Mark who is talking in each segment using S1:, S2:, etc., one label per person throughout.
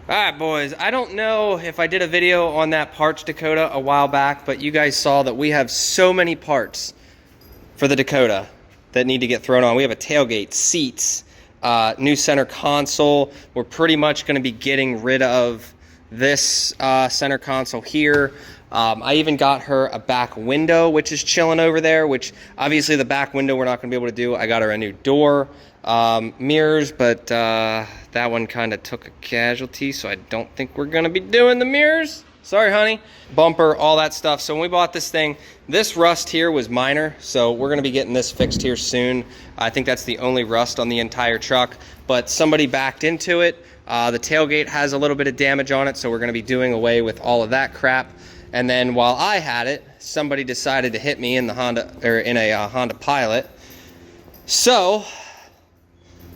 S1: Alright boys, I don't know if I did a video on that parts Dakota a while back, but you guys saw that we have so many parts for the Dakota that need to get thrown on. We have a tailgate, seats, new center console. We're pretty much going to be getting rid of this center console here. I even got her a back window, which is chilling over there, which obviously the back window we're not going to be able to do. I got her a new door, mirrors, but that one kind of took a casualty, so I don't think we're going to be doing the mirrors. Sorry, honey. Bumper, all that stuff. So when we bought this thing, this rust here was minor, so we're going to be getting this fixed here soon. I think that's the only rust on the entire truck, but somebody backed into it. The tailgate has a little bit of damage on it, so we're going to be doing away with all of that crap. And then while I had it, somebody decided to hit me in the Honda, or in a Honda Pilot. So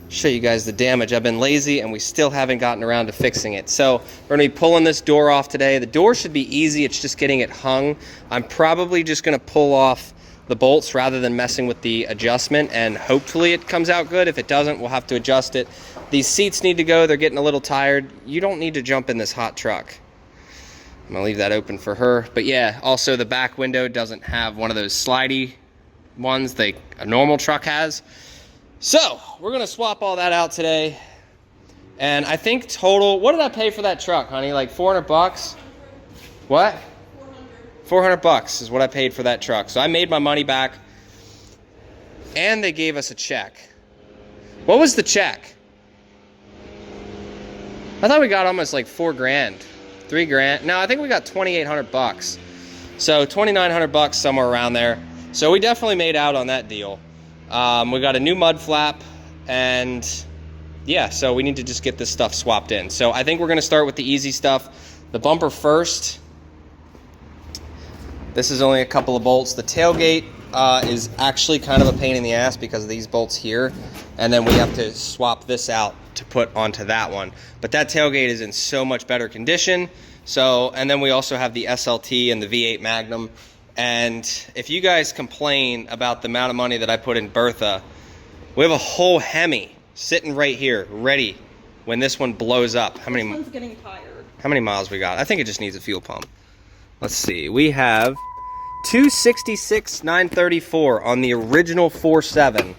S1: show you guys the damage. I've been lazy and we still haven't gotten around to fixing it. So we're gonna be pulling this door off today. The door should be easy, it's just getting it hung. I'm probably just gonna pull off the bolts rather than messing with the adjustment, and hopefully it comes out good. If it doesn't, we'll have to adjust it. These seats need to go, they're getting a little tired. You don't need to jump in this hot truck. I'm gonna leave that open for her. But yeah, also the back window doesn't have one of those slidey ones a normal truck has. So we're gonna swap all that out today. And I think total, what did I pay for that truck, honey? Like 400 bucks? What? 400 bucks is what I paid for that truck. So I made my money back, and they gave us a check. What was the check? I thought we got almost like 4 grand, 3 grand. No, I think we got 2,800 bucks. So 2,900 bucks, somewhere around there. So we definitely made out on that deal. We got a new mud flap, and yeah, so we need to just get this stuff swapped in. So I think we're gonna start with the easy stuff. The bumper first. This is only a couple of bolts. The tailgate is actually kind of a pain in the ass because of these bolts here. And then we have to swap this out to put onto that one. But that tailgate is in so much better condition. So, and then we also have the SLT and the V8 Magnum. And if you guys complain about the amount of money that I put in Bertha, we have a whole Hemi sitting right here, ready when this one blows up. How many? This one's getting tired. How many miles we got? I think it just needs a fuel pump. Let's see. We have 266,934 on the original 4.7,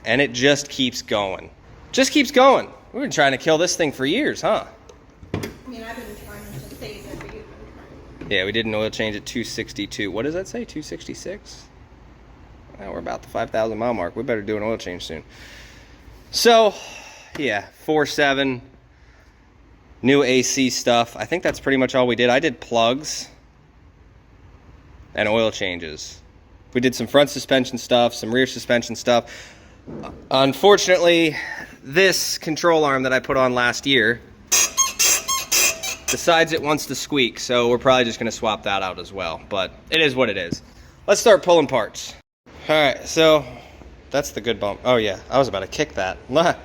S1: and it just keeps going. Just keeps going. We've been trying to kill this thing for years, huh?
S2: I mean, I've been trying to save it, but you've been trying.
S1: Yeah, we did an oil change at 262. What does that say? 266? Well, we're about the 5,000 mile mark. We better do an oil change soon. So, yeah, 4.7, new AC stuff. I think that's pretty much all we did. I did plugs and oil changes. We did some front suspension stuff, some rear suspension stuff. Unfortunately, this control arm that I put on last year decides it wants to squeak, so we're probably just gonna swap that out as well, but it is what it is. Let's start pulling parts. All right, so that's the good bump. Oh yeah, I was about to kick that.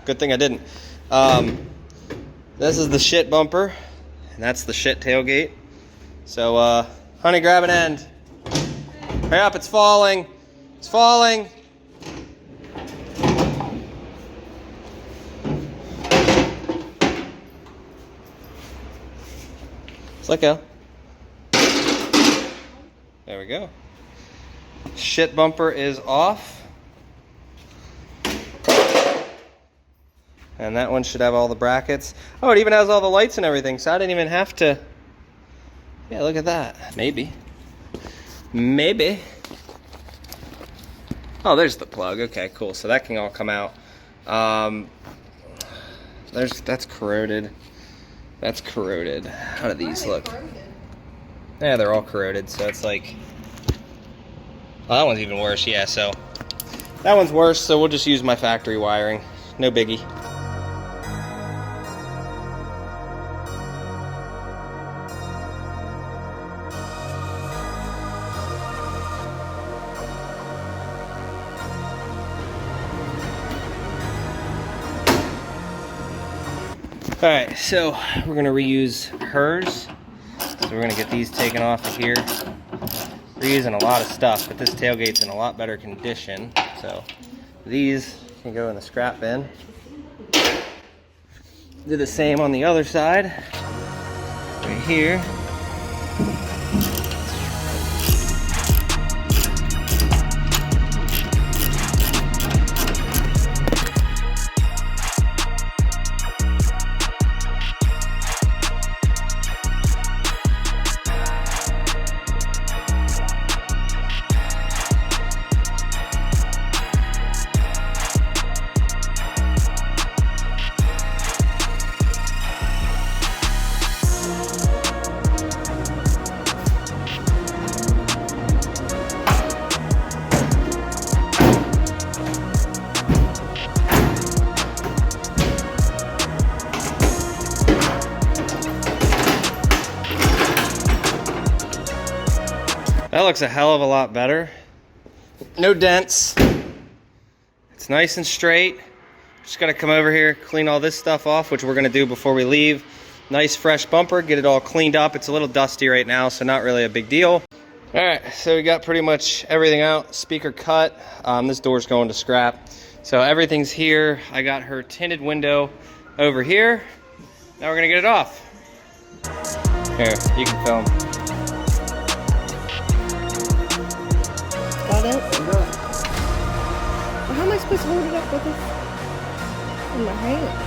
S1: Good thing I didn't. This is the shit bumper, and that's the shit tailgate. So, honey, grab an end. Hurry up, it's falling. It's falling. Let's let go. There we go. Shit bumper is off. And that one should have all the brackets. Oh, it even has all the lights and everything, so I didn't even have to. Yeah, look at that. Maybe. Maybe. Oh, there's the plug. Okay, cool. So that can all come out. That's corroded. That's corroded. How do these look? Yeah, they're all corroded, so it's like... Oh, that one's even worse, yeah, so... That one's worse, so we'll just use my factory wiring. No biggie. All right, so we're gonna reuse hers. So we're gonna get these taken off of here. We're using a lot of stuff, but this tailgate's in a lot better condition. So these can go in the scrap bin. Do the same on the other side. Right here. That looks a hell of a lot better. No dents. It's nice and straight. Just gotta come over here, clean all this stuff off, which we're gonna do before we leave. Nice fresh bumper, get it all cleaned up. It's a little dusty right now, so not really a big deal. All right, so we got pretty much everything out. Speaker cut. This door's going to scrap. So everything's here. I got her tinted window over here. Now we're gonna get it off. Here, you can film.
S2: Got it? Well, how am I supposed to hold it up with this in my hand?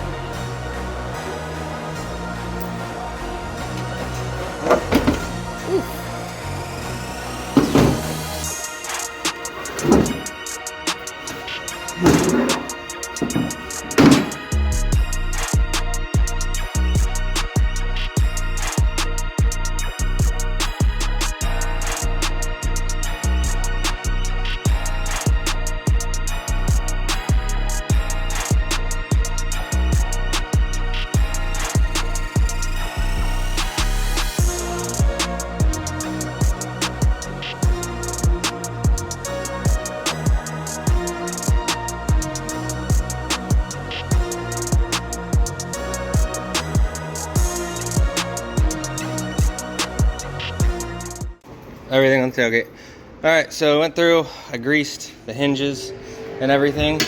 S1: Everything on the tailgate. All right, so I went through, I greased the hinges and everything.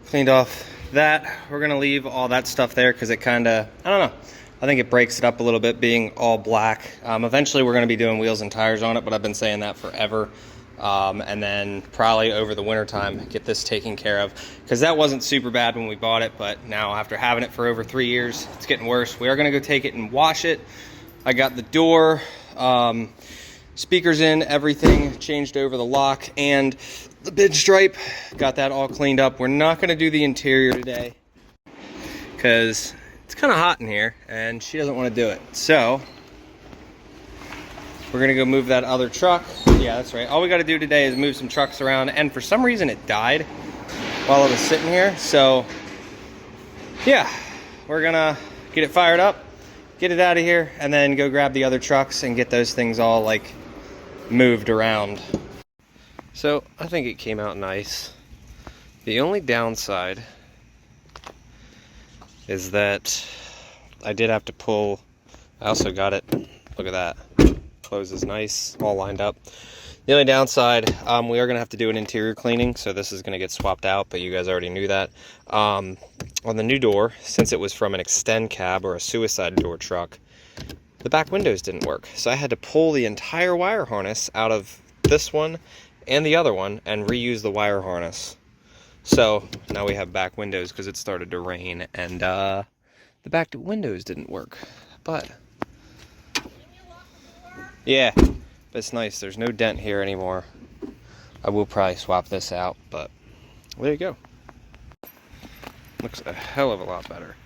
S1: Cleaned off that. We're gonna leave all that stuff there because it kinda, I don't know, I think it breaks it up a little bit being all black. Eventually we're gonna be doing wheels and tires on it, but I've been saying that forever. And then probably over the winter time, get this taken care of. Because that wasn't super bad when we bought it, but now after having it for over 3 years, it's getting worse. We are gonna go take it and wash it. I got the door, speakers in, everything changed over, the lock and the bid stripe. Got that all cleaned up. We're not going to do the interior today because it's kind of hot in here and she doesn't want to do it. So we're going to go move that other truck. Yeah, that's right. All we got to do today is move some trucks around, and for some reason it died while it was sitting here. So yeah, we're going to get it fired up, get it out of here, and then go grab the other trucks and get those things all like moved around. So I think it came out nice. The only downside is that I did have to pull. I also got it, look at that, closes nice, all lined up. The only downside, we are gonna have to do an interior cleaning, so this is gonna get swapped out, but you guys already knew that. On the new door, since it was from an extend cab or a suicide door truck, the back windows didn't work. So I had to pull the entire wire harness out of this one and the other one and reuse the wire harness. So now we have back windows because it started to rain and the back windows didn't work. But yeah, but it's nice. There's no dent here anymore. I will probably swap this out, but there you go. Looks a hell of a lot better.